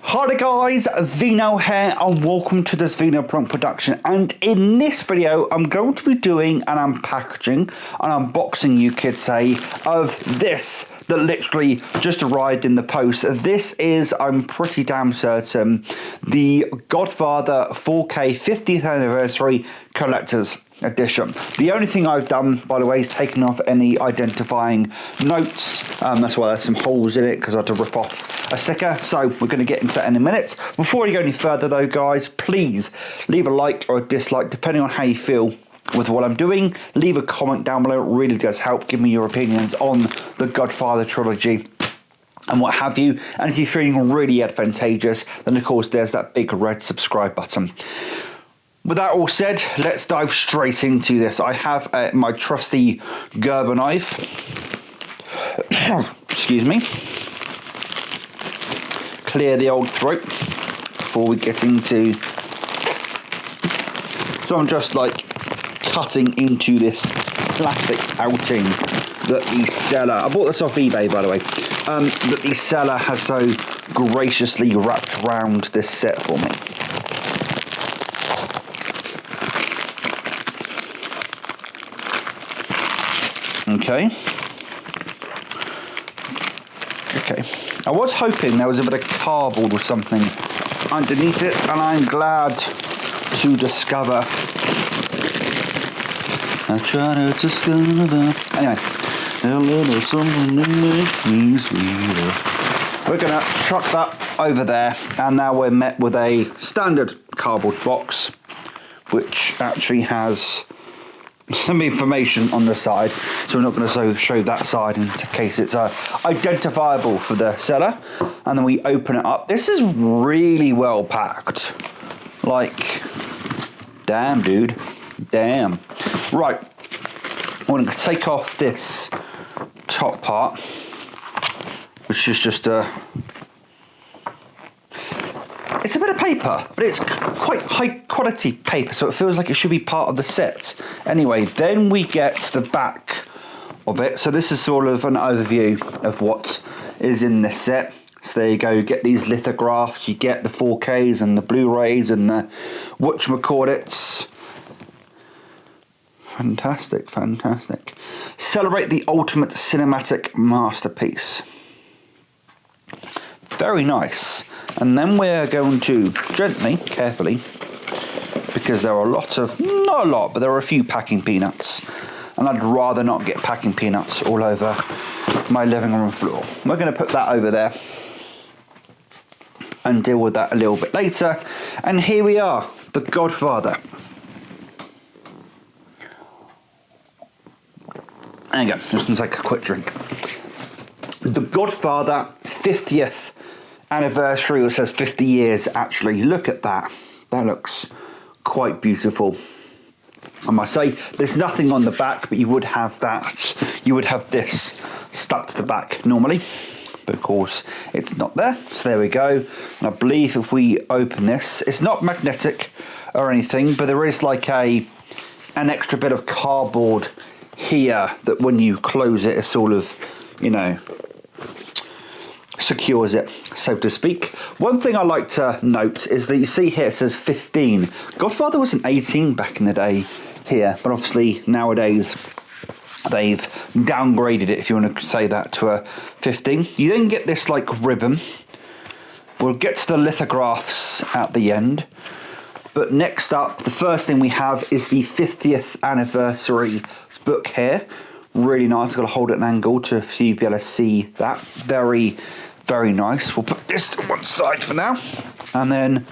Hi there guys, Vino here and welcome to this Vino Plunk production, and in this video I'm going to be doing an unpackaging, an unboxing you could say, of this that literally just arrived in the post. This is, I'm pretty damn certain, the Godfather 4K 50th anniversary collector's edition. The only thing I've done, by the way, is taken off any identifying notes. That's why there's some holes in it, because I had to rip off a sticker. So we're going to get into that in a minute. Before we go any further though, guys, please leave a like or a dislike, depending on how you feel with what I'm doing. Leave a comment down below. It really does help. Give me your opinions on the Godfather trilogy and what have you. And if you're feeling really advantageous, then of course there's that big red subscribe button. With that all said, let's dive straight into this. I have my trusty Gerber knife. Excuse me. Clear the old throat before we get into... So I'm just like cutting into this plastic outing that the seller... I bought this off eBay, by the way. That the seller has so graciously wrapped around this set for me. Okay. I was hoping there was a bit of cardboard or something underneath it, and I'm glad to discover. I try to discover. Anyway, a little something to make me sweeter. We're gonna chuck that over there, and now we're met with a standard cardboard box, which actually has some information on the side, so we're not going to show that side in case it's identifiable for the seller. And then we open it up. This is really well packed, like, damn dude, damn. Right, we're going to take off this top part, which is just a... It's a bit of paper, but it's quite high quality paper, so it feels like it should be part of the set. Anyway, then we get the back of it. So this is sort of an overview of what is in this set. So there you go, you get these lithographs, you get the 4Ks and the Blu-rays and the whatchamacallits. Fantastic, fantastic. Celebrate the ultimate cinematic masterpiece. Very nice. And then we're going to gently, carefully, because there are lots of, not a lot, but there are a few packing peanuts. And I'd rather not get packing peanuts all over my living room floor. We're going to put that over there and deal with that a little bit later. And here we are, the Godfather. There you go, just going to take a quick drink. The Godfather 50th anniversary, or it says 50 years actually. Look at that. That looks quite beautiful. I must say, there's nothing on the back, but you would have that. You would have this stuck to the back normally, but of course it's not there. So there we go. And I believe if we open this, it's not magnetic or anything, but there is like an extra bit of cardboard here that when you close it, it's sort of, you know, secures it, so to speak. One thing I like to note is that you see here it says 15. Godfather was an 18 back in the day here, but obviously nowadays they've downgraded it, if you want to say that, to a 15. You then get this like ribbon. We'll get to the lithographs at the end, but next up, the first thing we have is the 50th anniversary book here. Really nice. I've got to hold it at an angle to be able to see that. Very, very nice. We'll put this to one side for now. And then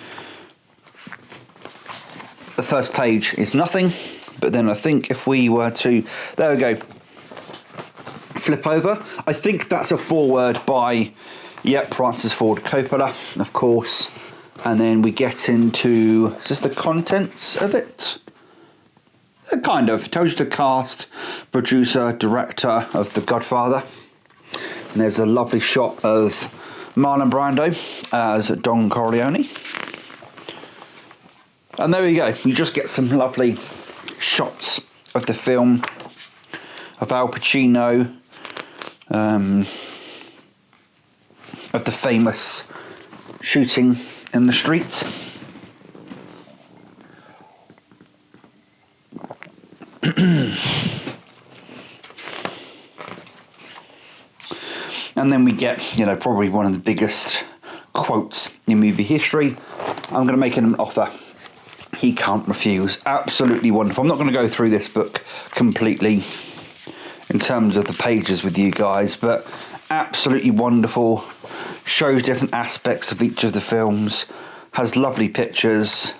the first page is nothing. But then I think if we were to, there we go, flip over. I think that's a foreword by, yep, Francis Ford Coppola, of course. And then we get into, is this the contents of it? Kind of. Tells you the cast, producer, director of The Godfather. And there's a lovely shot of Marlon Brando as Don Corleone. And there we go. You just get some lovely shots of the film, of Al Pacino, of the famous shooting in the streets. And then we get, you know, probably one of the biggest quotes in movie history. I'm going to make him an offer he can't refuse. Absolutely wonderful. I'm not going to go through this book completely in terms of the pages with you guys, but absolutely wonderful. Shows different aspects of each of the films. Has lovely pictures.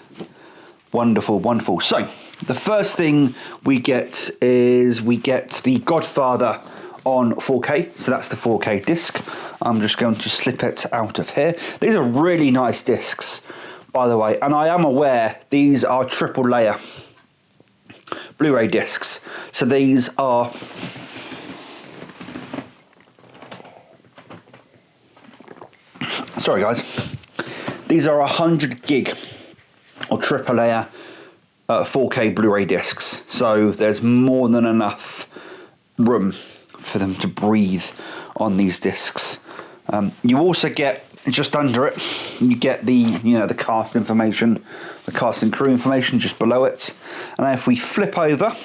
Wonderful, wonderful. So, the first thing we get is we get the Godfather on 4K, so that's the 4K disc. I'm just going to slip it out of here. These are really nice discs, by the way, and I am aware these are triple layer Blu-ray discs. So these are sorry guys, these are 100 gig or triple layer 4K Blu-ray discs. So there's more than enough room for them to breathe on these discs. You also get, just under it, you get the, you know, the cast information, the cast and crew information just below it. And if we flip over,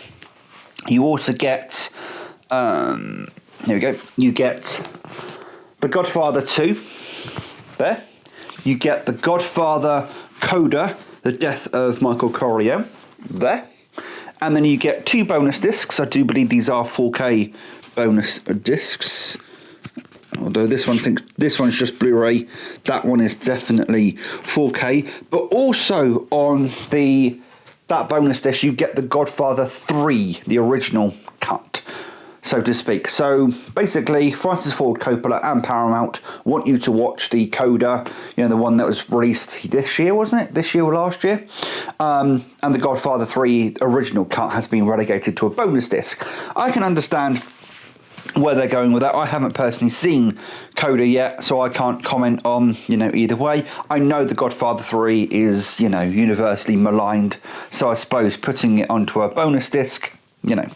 you also get, here we go, you get The Godfather 2 there. You get The Godfather Coda, The Death of Michael Corleone there. And then you get 2 bonus discs. I do believe these are 4K bonus discs, although this one's just Blu-ray. That one is definitely 4K. But also on that bonus disc, you get The Godfather 3, the original cut, so to speak. So basically, Francis Ford Coppola and Paramount want you to watch the Coda, you know, the one that was released this year, wasn't it? This year or last year? And The Godfather 3 original cut has been relegated to a bonus disc. I can understand where they're going with that. I haven't personally seen Coda yet, so I can't comment on, you know, either way. I know The Godfather 3 is, you know, universally maligned, so I suppose putting it onto a bonus disc, you know,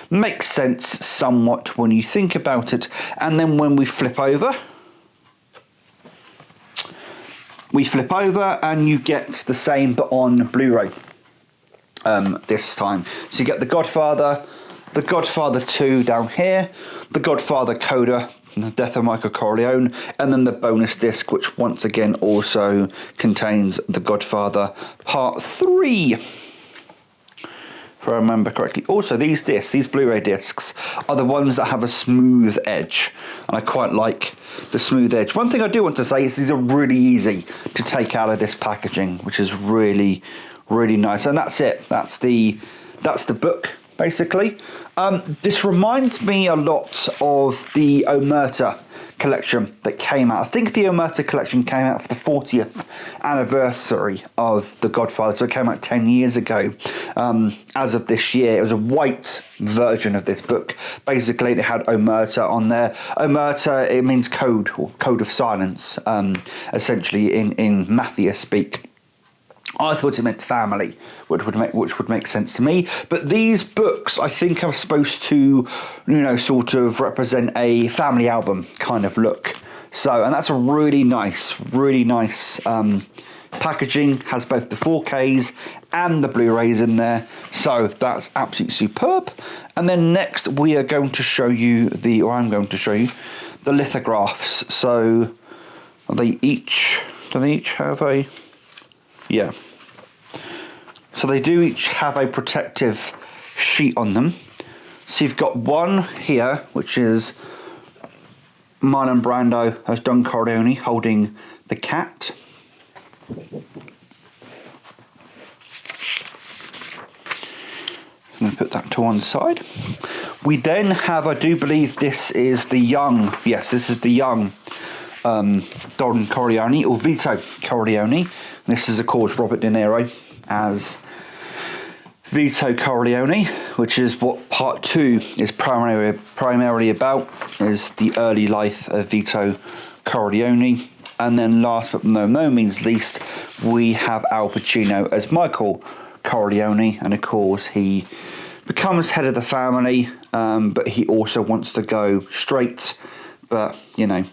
makes sense somewhat when you think about it. And then when we flip over and you get the same but on Blu-ray this time. So you get The Godfather, The Godfather 2 down here, The Godfather Coda, The Death of Michael Corleone, and then the bonus disc, which once again also contains The Godfather Part 3, if I remember correctly. Also, these discs, these Blu-ray discs, are the ones that have a smooth edge, and I quite like the smooth edge. One thing I do want to say is these are really easy to take out of this packaging, which is really, really nice. And that's it. That's the book, basically. This reminds me a lot of the Omerta collection that came out. I think the Omerta collection came out for the 40th anniversary of The Godfather, so it came out 10 years ago. As of this year, it was a white version of this book. Basically, it had Omerta on there. Omerta, it means code, or code of silence, essentially in Mafia speak. I thought it meant family, which would make sense to me. But these books, I think, are supposed to, you know, sort of represent a family album kind of look. So, and that's a really nice packaging. Has both the 4Ks and the Blu-rays in there. So that's absolutely superb. And then next we are going to show you I'm going to show you the lithographs. So do they each have a... Yeah. So they do each have a protective sheet on them. So you've got one here, which is Marlon Brando as Don Corleone holding the cat. I'm going to put that to one side. We then have, I do believe this is the young, this is the young Don Corleone, or Vito Corleone. This is, of course, Robert De Niro as Vito Corleone, which is what part 2 is primarily about, is the early life of Vito Corleone. And then last but no means least, we have Al Pacino as Michael Corleone, and of course he becomes head of the family, but he also wants to go straight, but, you know,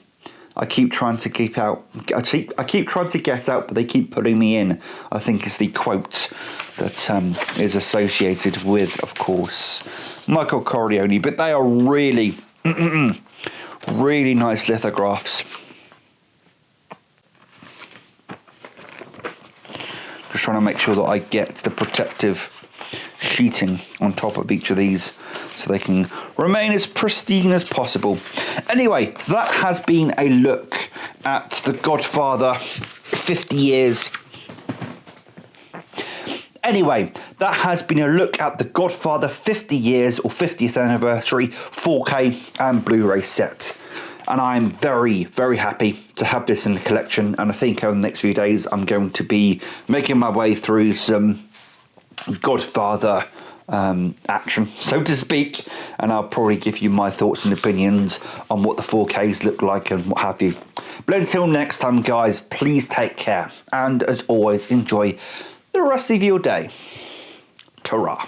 I keep trying to keep out. I keep trying to get out, but they keep pulling me in. I think is the quote that is associated with, of course, Michael Corleone. But they are really, really nice lithographs. Just trying to make sure that I get the protective sheeting on top of each of these so they can remain as pristine as possible. Anyway, that has been a look at The Godfather 50 years. Anyway, that has been a look at The Godfather 50 years or 50th anniversary 4K and Blu-ray set. And I'm very, very happy to have this in the collection. And I think over the next few days, I'm going to be making my way through some Godfather action, so to speak, and I'll probably give you my thoughts and opinions on what the 4Ks look like and what have you. But until next time, guys, please take care, and as always, enjoy the rest of your day. Ta-ra.